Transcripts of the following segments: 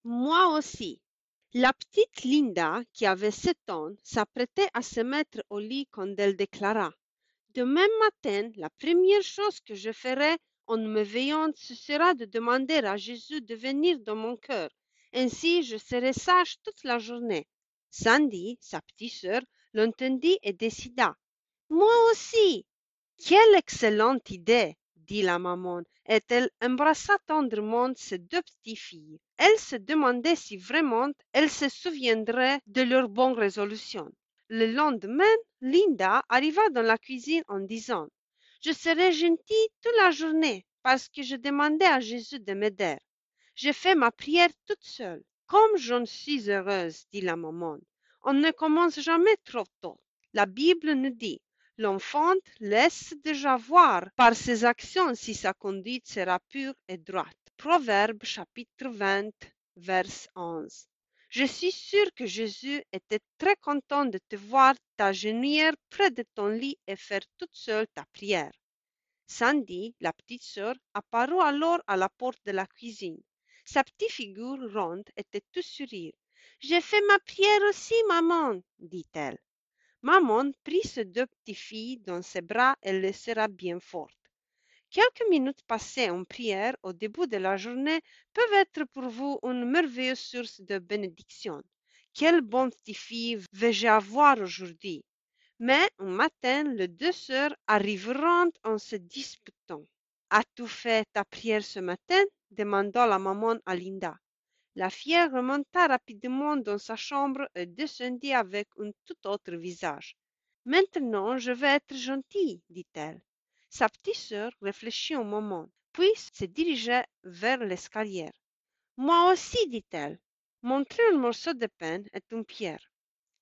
Moi aussi. La petite Linda, qui avait 7 ans, s'apprêtait à se mettre au lit quand elle déclara: Demain matin, la première chose que je ferai en me veillant, ce sera de demander à Jésus de venir dans mon cœur. Ainsi, je serai sage toute la journée. Sandy, sa petite sœur, l'entendit et décida: Moi aussi! Quelle excellente idée! Dit la maman, et elle embrassa tendrement ses deux petites filles. Elle se demandait si vraiment elles se souviendraient de leurs bonnes résolutions. Le lendemain, Linda arriva dans la cuisine en disant: Je serai gentille toute la journée parce que je demandais à Jésus de m'aider. J'ai fait ma prière toute seule. Comme j'en suis heureuse, dit la maman. On ne commence jamais trop tôt. La Bible nous dit: L'enfant laisse déjà voir par ses actions si sa conduite sera pure et droite. Proverbe chapitre 20, verset 11. Je suis sûre que Jésus était très content de te voir t'agenouiller près de ton lit et faire toute seule ta prière. Sandy, la petite sœur, apparut alors à la porte de la cuisine. Sa petite figure ronde était tout sourire. J'ai fait ma prière aussi, maman, dit-elle. Maman prit ses deux petites filles dans ses bras et les serra bien fortes. Quelques minutes passées en prière au début de la journée peuvent être pour vous une merveilleuse source de bénédiction. Quelle bonne petite fille vais-je avoir aujourd'hui? Mais un matin, les deux sœurs arriveront en se disputant. As-tu fait ta prière ce matin? Demanda la maman à Linda. La fille remonta rapidement dans sa chambre et descendit avec un tout autre visage. Maintenant, je vais être gentille, dit-elle. Sa petite sœur réfléchit un moment, puis se dirigea vers l'escalier. Moi aussi, dit-elle. Montrer un morceau de pain et une pierre.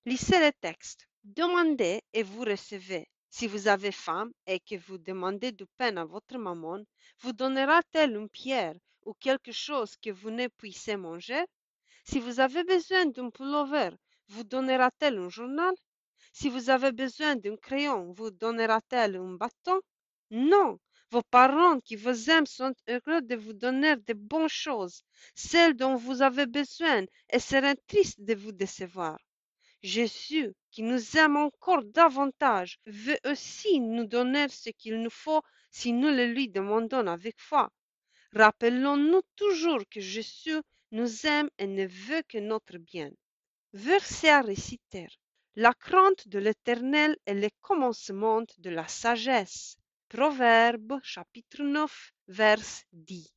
Lisez le texte. Demandez et vous recevez. Si vous avez faim et que vous demandez du pain à votre maman, vous donnera-t-elle une pierre ou quelque chose que vous ne puissiez manger? Si vous avez besoin d'un pullover, vous donnera-t-elle un journal? Si vous avez besoin d'un crayon, vous donnera-t-elle un bâton? Non. Vos parents qui vous aiment sont heureux de vous donner de bonnes choses, celles dont vous avez besoin, et seraient tristes de vous décevoir. Jésus, qui nous aime encore davantage, veut aussi nous donner ce qu'il nous faut si nous le lui demandons avec foi. Rappelons-nous toujours que Jésus nous aime et ne veut que notre bien. Verset à réciter. La crainte de l'Éternel est le commencement de la sagesse. Proverbe chapitre 9, verset 10.